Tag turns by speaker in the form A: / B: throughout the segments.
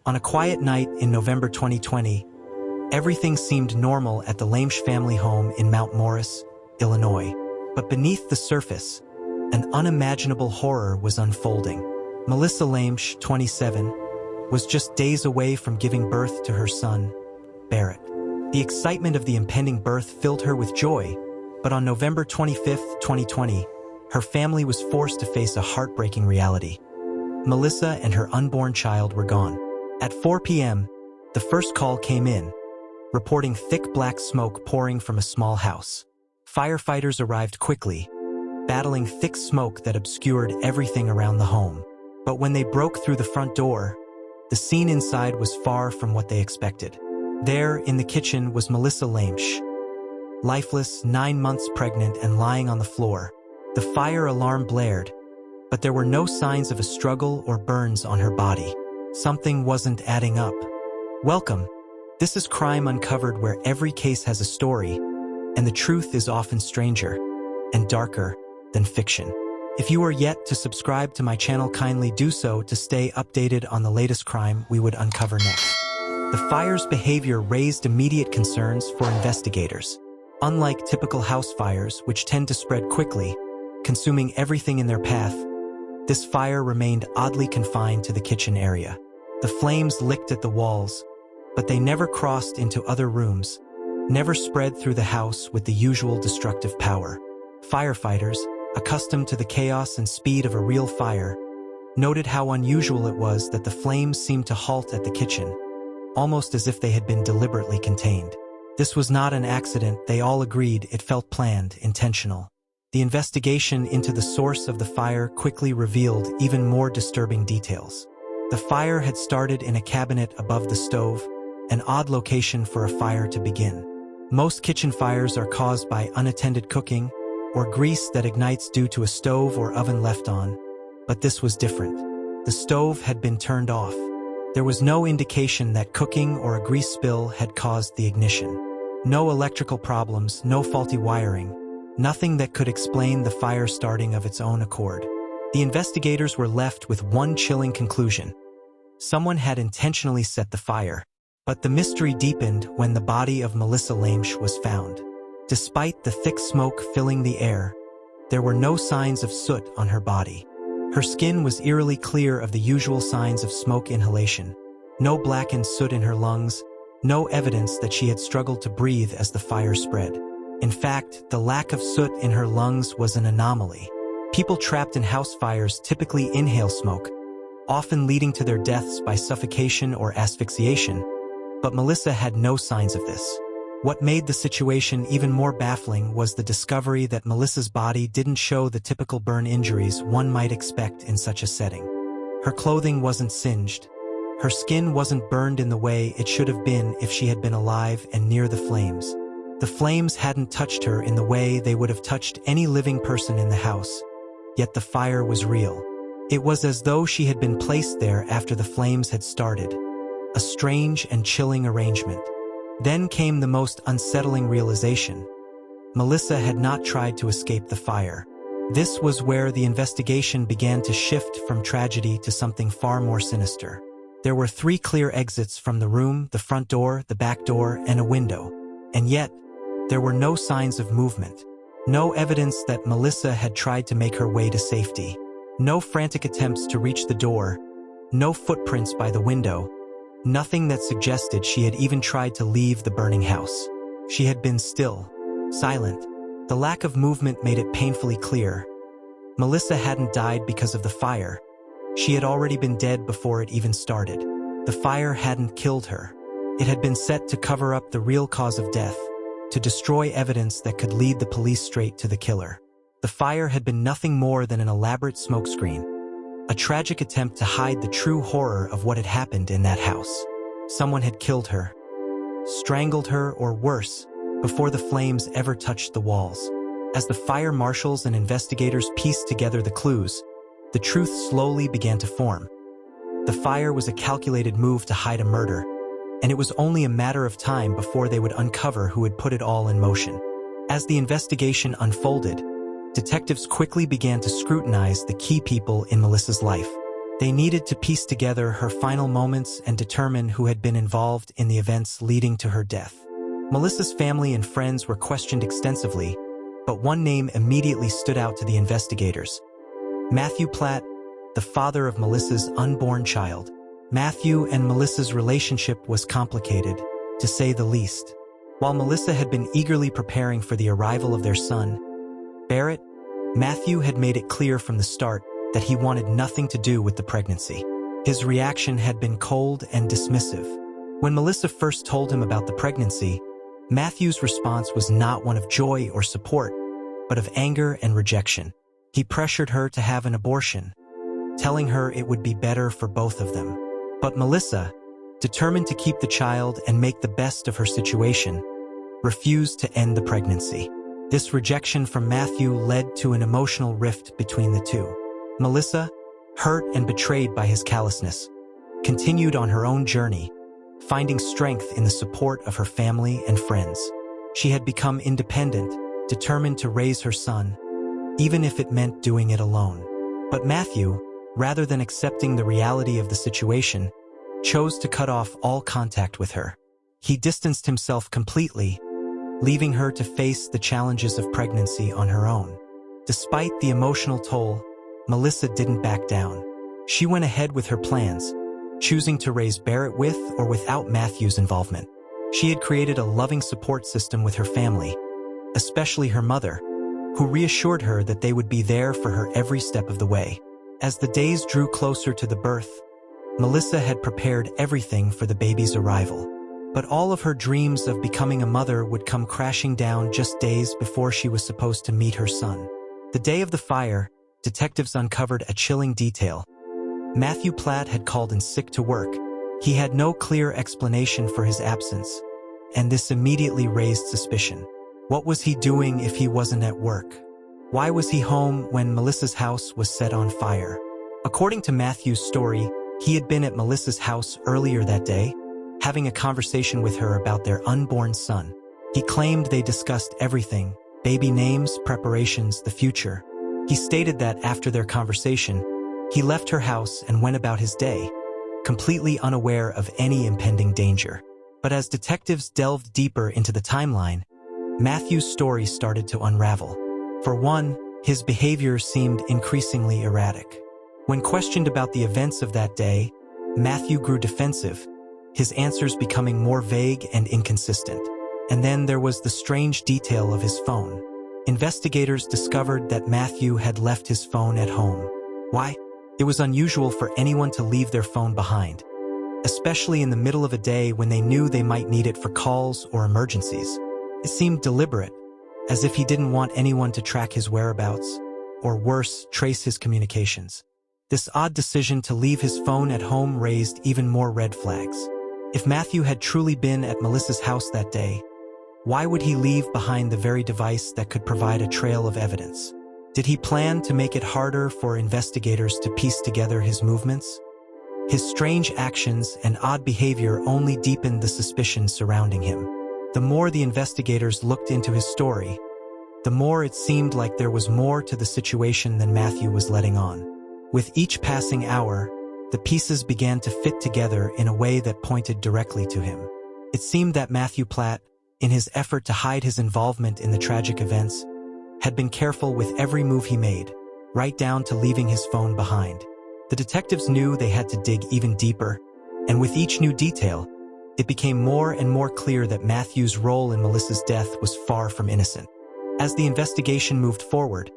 A: On a quiet night in November 2020, everything seemed normal at the Lamesch family home in Mount Morris, Illinois. But beneath the surface, an unimaginable horror was unfolding. Melissa Lamesch, 27, was just days away from giving birth to her son, Barrett. The excitement of the impending birth filled her with joy, but on November 25, 2020, her family was forced to face a heartbreaking reality. Melissa and her unborn child were gone. At 4 p.m., the first call came in, reporting thick black smoke pouring from a small house. Firefighters arrived quickly, battling thick smoke that obscured everything around the home. But when they broke through the front door, the scene inside was far from what they expected. There, in the kitchen, was Melissa Lamesch, lifeless, 9 months pregnant and lying on the floor. The fire alarm blared, but there were no signs of a struggle or burns on her body. Something wasn't adding up. Welcome. This is Crime Uncovered, where every case has a story, and the truth is often stranger and darker than fiction. If you are yet to subscribe to my channel, kindly do so to stay updated on the latest crime we would uncover next. The fire's behavior raised immediate concerns for investigators. Unlike typical house fires, which tend to spread quickly, consuming everything in their path, this fire remained oddly confined to the kitchen area. The flames licked at the walls, but they never crossed into other rooms, never spread through the house with the usual destructive power. Firefighters, accustomed to the chaos and speed of a real fire, noted how unusual it was that the flames seemed to halt at the kitchen, almost as if they had been deliberately contained. This was not an accident. They all agreed it felt planned, intentional. The investigation into the source of the fire quickly revealed even more disturbing details. The fire had started in a cabinet above the stove, an odd location for a fire to begin. Most kitchen fires are caused by unattended cooking or grease that ignites due to a stove or oven left on, but this was different. The stove had been turned off. There was no indication that cooking or a grease spill had caused the ignition. No electrical problems, no faulty wiring, nothing that could explain the fire starting of its own accord. The investigators were left with one chilling conclusion. Someone had intentionally set the fire. But the mystery deepened when the body of Melissa Lamesch was found. Despite the thick smoke filling the air, there were no signs of soot on her body. Her skin was eerily clear of the usual signs of smoke inhalation. No blackened soot in her lungs, no evidence that she had struggled to breathe as the fire spread. In fact, the lack of soot in her lungs was an anomaly. People trapped in house fires typically inhale smoke, often leading to their deaths by suffocation or asphyxiation, but Melissa had no signs of this. What made the situation even more baffling was the discovery that Melissa's body didn't show the typical burn injuries one might expect in such a setting. Her clothing wasn't singed. Her skin wasn't burned in the way it should have been if she had been alive and near the flames. The flames hadn't touched her in the way they would have touched any living person in the house, yet the fire was real. It was as though she had been placed there after the flames had started. A strange and chilling arrangement. Then came the most unsettling realization. Melissa had not tried to escape the fire. This was where the investigation began to shift from tragedy to something far more sinister. There were 3 clear exits from the room: the front door, the back door, and a window. And yet, there were no signs of movement. No evidence that Melissa had tried to make her way to safety. No frantic attempts to reach the door. No footprints by the window. Nothing that suggested she had even tried to leave the burning house. She had been still, silent. The lack of movement made it painfully clear. Melissa hadn't died because of the fire. She had already been dead before it even started. The fire hadn't killed her. It had been set to cover up the real cause of death, to destroy evidence that could lead the police straight to the killer. The fire had been nothing more than an elaborate smokescreen, a tragic attempt to hide the true horror of what had happened in that house. Someone had killed her, strangled her, or worse, before the flames ever touched the walls. As the fire marshals and investigators pieced together the clues, the truth slowly began to form. The fire was a calculated move to hide a murder, and it was only a matter of time before they would uncover who had put it all in motion. As the investigation unfolded, detectives quickly began to scrutinize the key people in Melissa's life. They needed to piece together her final moments and determine who had been involved in the events leading to her death. Melissa's family and friends were questioned extensively, but one name immediately stood out to the investigators: Matthew Plat, the father of Melissa's unborn child. Matthew and Melissa's relationship was complicated, to say the least. While Melissa had been eagerly preparing for the arrival of their son, Barrett, Matthew had made it clear from the start that he wanted nothing to do with the pregnancy. His reaction had been cold and dismissive. When Melissa first told him about the pregnancy, Matthew's response was not one of joy or support, but of anger and rejection. He pressured her to have an abortion, telling her it would be better for both of them. But Melissa, determined to keep the child and make the best of her situation, refused to end the pregnancy. This rejection from Matthew led to an emotional rift between the two. Melissa, hurt and betrayed by his callousness, continued on her own journey, finding strength in the support of her family and friends. She had become independent, determined to raise her son, even if it meant doing it alone. But Matthew, rather than accepting the reality of the situation, chose to cut off all contact with her. He distanced himself completely, leaving her to face the challenges of pregnancy on her own. Despite the emotional toll, Melissa didn't back down. She went ahead with her plans, choosing to raise Barrett with or without Matthew's involvement. She had created a loving support system with her family, especially her mother, who reassured her that they would be there for her every step of the way. As the days drew closer to the birth, Melissa had prepared everything for the baby's arrival. But all of her dreams of becoming a mother would come crashing down just days before she was supposed to meet her son. The day of the fire, detectives uncovered a chilling detail. Matthew Plat had called in sick to work. He had no clear explanation for his absence, and this immediately raised suspicion. What was he doing if he wasn't at work? Why was he home when Melissa's house was set on fire? According to Matthew's story, he had been at Melissa's house earlier that day, having a conversation with her about their unborn son. He claimed they discussed everything: baby names, preparations, the future. He stated that after their conversation, he left her house and went about his day, completely unaware of any impending danger. But as detectives delved deeper into the timeline, Matthew's story started to unravel. For one, his behavior seemed increasingly erratic. When questioned about the events of that day, Matthew grew defensive, his answers becoming more vague and inconsistent. And then there was the strange detail of his phone. Investigators discovered that Matthew had left his phone at home. Why? It was unusual for anyone to leave their phone behind, especially in the middle of a day when they knew they might need it for calls or emergencies. It seemed deliberate, as if he didn't want anyone to track his whereabouts, or worse, trace his communications. This odd decision to leave his phone at home raised even more red flags. If Matthew had truly been at Melissa's house that day, why would he leave behind the very device that could provide a trail of evidence? Did he plan to make it harder for investigators to piece together his movements? His strange actions and odd behavior only deepened the suspicion surrounding him. The more the investigators looked into his story, the more it seemed like there was more to the situation than Matthew was letting on. With each passing hour, the pieces began to fit together in a way that pointed directly to him. It seemed that Matthew Plat, in his effort to hide his involvement in the tragic events, had been careful with every move he made, right down to leaving his phone behind. The detectives knew they had to dig even deeper, and with each new detail, it became more and more clear that Matthew's role in Melissa's death was far from innocent. As the investigation moved forward,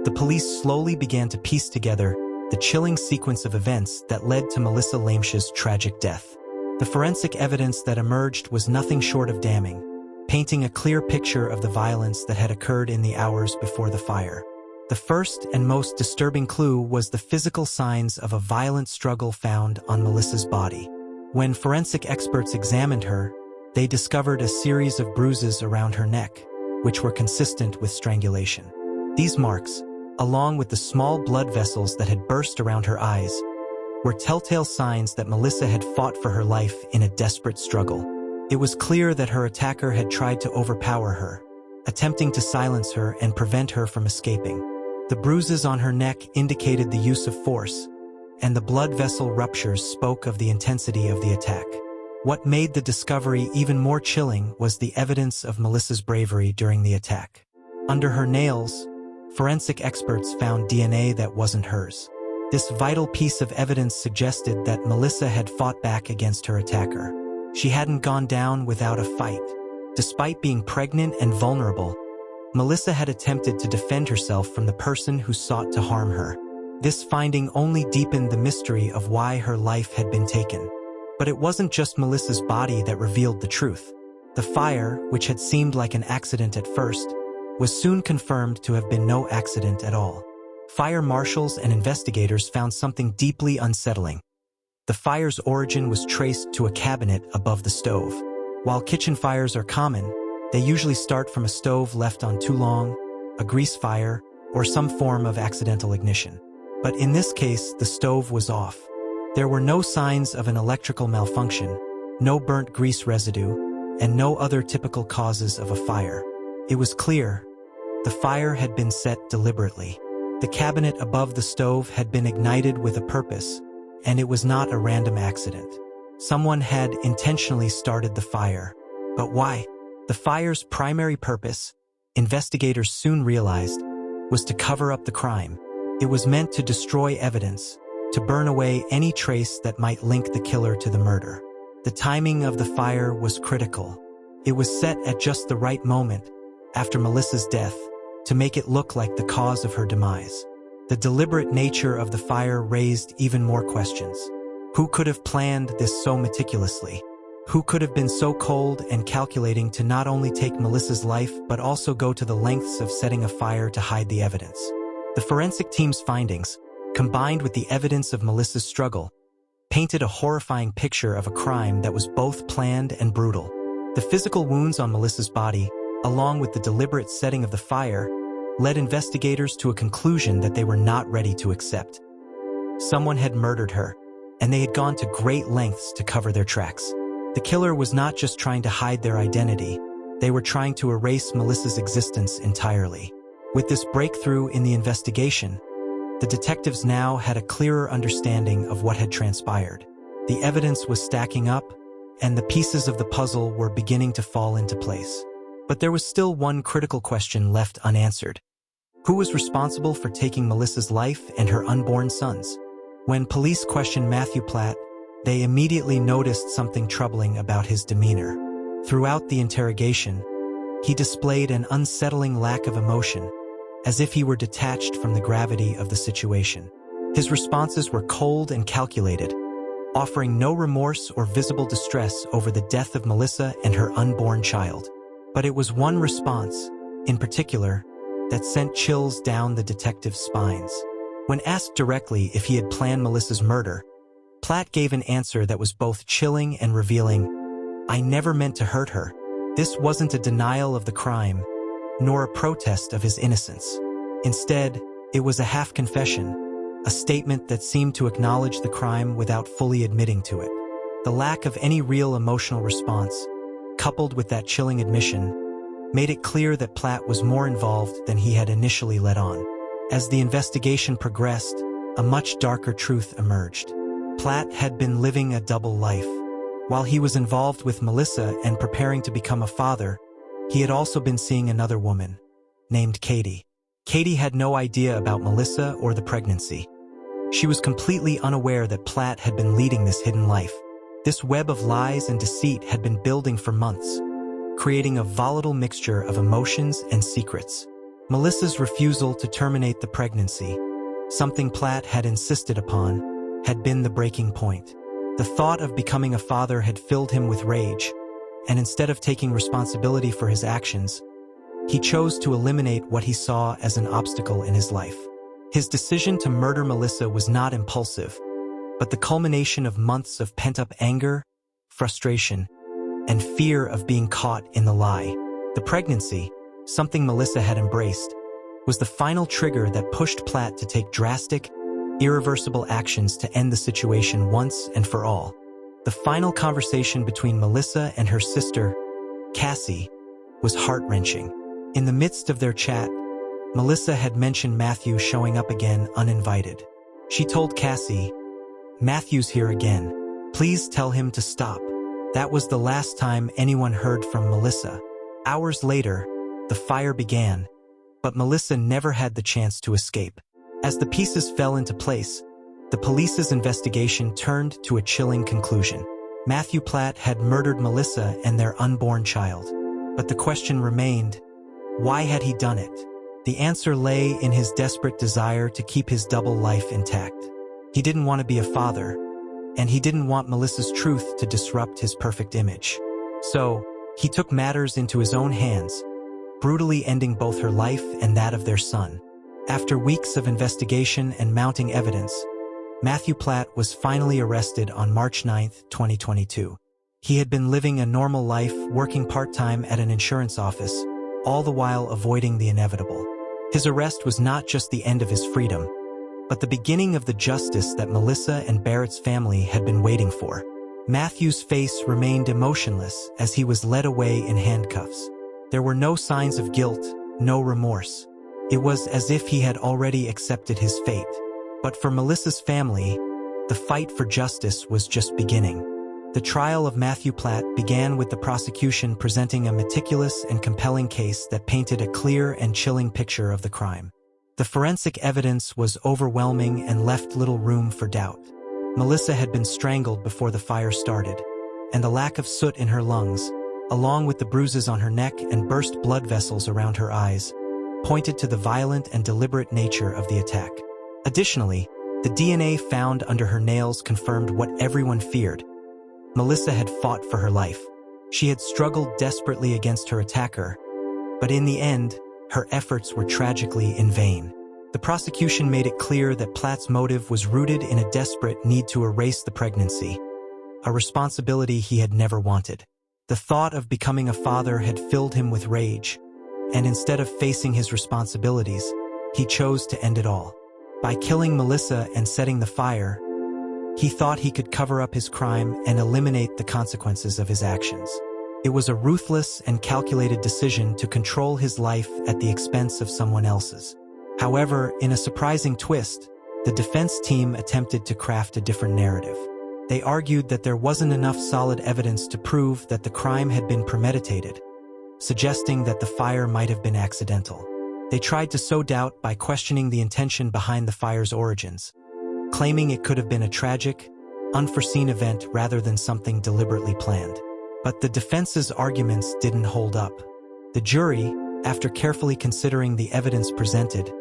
A: the police slowly began to piece together the chilling sequence of events that led to Melissa Lamesch's tragic death. The forensic evidence that emerged was nothing short of damning, painting a clear picture of the violence that had occurred in the hours before the fire. The first and most disturbing clue was the physical signs of a violent struggle found on Melissa's body. When forensic experts examined her, they discovered a series of bruises around her neck, which were consistent with strangulation. These marks, along with the small blood vessels that had burst around her eyes, were telltale signs that Melissa had fought for her life in a desperate struggle. It was clear that her attacker had tried to overpower her, attempting to silence her and prevent her from escaping. The bruises on her neck indicated the use of force, and the blood vessel ruptures spoke of the intensity of the attack. What made the discovery even more chilling was the evidence of Melissa's bravery during the attack. Under her nails, forensic experts found DNA that wasn't hers. This vital piece of evidence suggested that Melissa had fought back against her attacker. She hadn't gone down without a fight. Despite being pregnant and vulnerable, Melissa had attempted to defend herself from the person who sought to harm her. This finding only deepened the mystery of why her life had been taken. But it wasn't just Melissa's body that revealed the truth. The fire, which had seemed like an accident at first, was soon confirmed to have been no accident at all. Fire marshals and investigators found something deeply unsettling. The fire's origin was traced to a cabinet above the stove. While kitchen fires are common, they usually start from a stove left on too long, a grease fire, or some form of accidental ignition. But in this case, the stove was off. There were no signs of an electrical malfunction, no burnt grease residue, and no other typical causes of a fire. It was clear. The fire had been set deliberately. The cabinet above the stove had been ignited with a purpose, and it was not a random accident. Someone had intentionally started the fire. But why? The fire's primary purpose, investigators soon realized, was to cover up the crime. It was meant to destroy evidence, to burn away any trace that might link the killer to the murder. The timing of the fire was critical. It was set at just the right moment, after Melissa's death, to make it look like the cause of her demise. The deliberate nature of the fire raised even more questions. Who could have planned this so meticulously? Who could have been so cold and calculating to not only take Melissa's life but also go to the lengths of setting a fire to hide the evidence? The forensic team's findings, combined with the evidence of Melissa's struggle, painted a horrifying picture of a crime that was both planned and brutal. The physical wounds on Melissa's body, along with the deliberate setting of the fire, led investigators to a conclusion that they were not ready to accept. Someone had murdered her, and they had gone to great lengths to cover their tracks. The killer was not just trying to hide their identity, they were trying to erase Melissa's existence entirely. With this breakthrough in the investigation, the detectives now had a clearer understanding of what had transpired. The evidence was stacking up, and the pieces of the puzzle were beginning to fall into place. But there was still one critical question left unanswered. Who was responsible for taking Melissa's life and her unborn sons? When police questioned Matthew Plat, they immediately noticed something troubling about his demeanor. Throughout the interrogation, he displayed an unsettling lack of emotion, as if he were detached from the gravity of the situation. His responses were cold and calculated, offering no remorse or visible distress over the death of Melissa and her unborn child. But it was one response, in particular, that sent chills down the detective's spines. When asked directly if he had planned Melissa's murder, Plat gave an answer that was both chilling and revealing. "I never meant to hurt her." This wasn't a denial of the crime, nor a protest of his innocence. Instead, it was a half-confession, a statement that seemed to acknowledge the crime without fully admitting to it. The lack of any real emotional response, coupled with that chilling admission, made it clear that Plat was more involved than he had initially let on. As the investigation progressed, a much darker truth emerged. Plat had been living a double life. While he was involved with Melissa and preparing to become a father, he had also been seeing another woman, named Katie. Katie had no idea about Melissa or the pregnancy. She was completely unaware that Plat had been leading this hidden life. This web of lies and deceit had been building for months, creating a volatile mixture of emotions and secrets. Melissa's refusal to terminate the pregnancy, something Plat had insisted upon, had been the breaking point. The thought of becoming a father had filled him with rage, and instead of taking responsibility for his actions, he chose to eliminate what he saw as an obstacle in his life. His decision to murder Melissa was not impulsive, but the culmination of months of pent-up anger, frustration, and fear of being caught in the lie. The pregnancy, something Melissa had embraced, was the final trigger that pushed Plat to take drastic, irreversible actions to end the situation once and for all. The final conversation between Melissa and her sister, Cassie, was heart-wrenching. In the midst of their chat, Melissa had mentioned Matthew showing up again uninvited. She told Cassie, Matthew's here again. Please tell him to stop." That was the last time anyone heard from Melissa. Hours later, the fire began, but Melissa never had the chance to escape. As the pieces fell into place, the police's investigation turned to a chilling conclusion. Matthew Plat had murdered Melissa and their unborn child. But the question remained, why had he done it? The answer lay in his desperate desire to keep his double life intact. He didn't want to be a father, and he didn't want Melissa's truth to disrupt his perfect image. So, he took matters into his own hands, brutally ending both her life and that of their son. After weeks of investigation and mounting evidence, Matthew Plat was finally arrested on March 9, 2022. He had been living a normal life, working part-time at an insurance office, all the while avoiding the inevitable. His arrest was not just the end of his freedom, but the beginning of the justice that Melissa and Barrett's family had been waiting for. Matthew's face remained emotionless as he was led away in handcuffs. There were no signs of guilt, no remorse. It was as if he had already accepted his fate. But for Melissa's family, the fight for justice was just beginning. The trial of Matthew Plat began with the prosecution presenting a meticulous and compelling case that painted a clear and chilling picture of the crime. The forensic evidence was overwhelming and left little room for doubt. Melissa had been strangled before the fire started, and the lack of soot in her lungs, along with the bruises on her neck and burst blood vessels around her eyes, pointed to the violent and deliberate nature of the attack. Additionally, the DNA found under her nails confirmed what everyone feared. Melissa had fought for her life. She had struggled desperately against her attacker, but in the end, her efforts were tragically in vain. The prosecution made it clear that Plat's motive was rooted in a desperate need to erase the pregnancy, a responsibility he had never wanted. The thought of becoming a father had filled him with rage, and instead of facing his responsibilities, he chose to end it all. By killing Melissa and setting the fire, he thought he could cover up his crime and eliminate the consequences of his actions. It was a ruthless and calculated decision to control his life at the expense of someone else's. However, in a surprising twist, the defense team attempted to craft a different narrative. They argued that there wasn't enough solid evidence to prove that the crime had been premeditated, suggesting that the fire might have been accidental. They tried to sow doubt by questioning the intention behind the fire's origins, claiming it could have been a tragic, unforeseen event rather than something deliberately planned. But the defense's arguments didn't hold up. The jury, after carefully considering the evidence presented,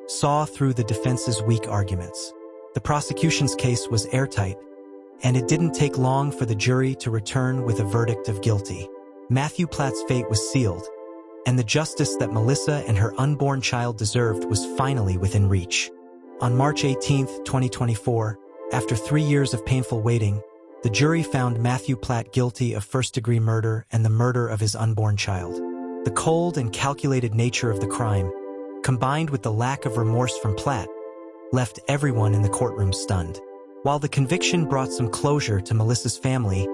A: saw through the defense's weak arguments. The prosecution's case was airtight, and it didn't take long for the jury to return with a verdict of guilty. Matthew Plat's fate was sealed, and the justice that Melissa and her unborn child deserved was finally within reach. On March 18, 2024, after 3 years of painful waiting, the jury found Matthew Plat guilty of first-degree murder and the murder of his unborn child. The cold and calculated nature of the crime, combined with the lack of remorse from Plat, left everyone in the courtroom stunned. While the conviction brought some closure to Melissa's family,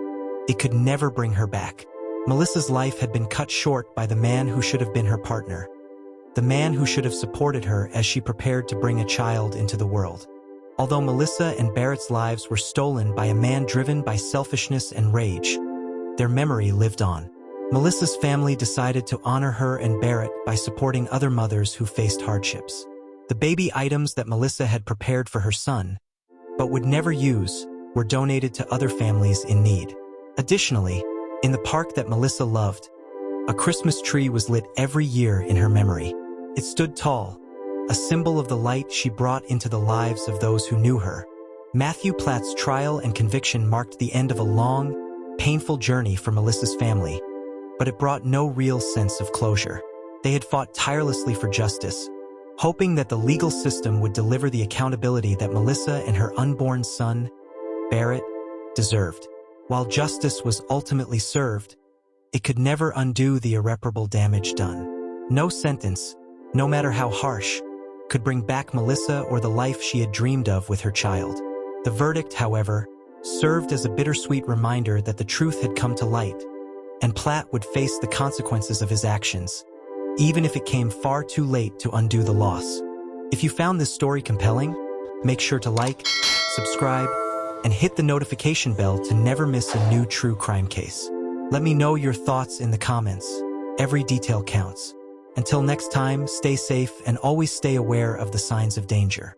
A: it could never bring her back. Melissa's life had been cut short by the man who should have been her partner, the man who should have supported her as she prepared to bring a child into the world. Although Melissa and Barrett's lives were stolen by a man driven by selfishness and rage, their memory lived on. Melissa's family decided to honor her and Barrett by supporting other mothers who faced hardships. The baby items that Melissa had prepared for her son, but would never use, were donated to other families in need. Additionally, in the park that Melissa loved, a Christmas tree was lit every year in her memory. It stood tall, a symbol of the light she brought into the lives of those who knew her. Matthew Plat's trial and conviction marked the end of a long, painful journey for Melissa's family, but it brought no real sense of closure. They had fought tirelessly for justice, hoping that the legal system would deliver the accountability that Melissa and her unborn son, Barrett, deserved. While justice was ultimately served, it could never undo the irreparable damage done. No sentence, no matter how harsh, could bring back Melissa or the life she had dreamed of with her child. The verdict, however, served as a bittersweet reminder that the truth had come to light, and Plat would face the consequences of his actions, even if it came far too late to undo the loss. If you found this story compelling, make sure to like, subscribe, and hit the notification bell to never miss a new true crime case. Let me know your thoughts in the comments. Every detail counts. Until next time, stay safe and always stay aware of the signs of danger.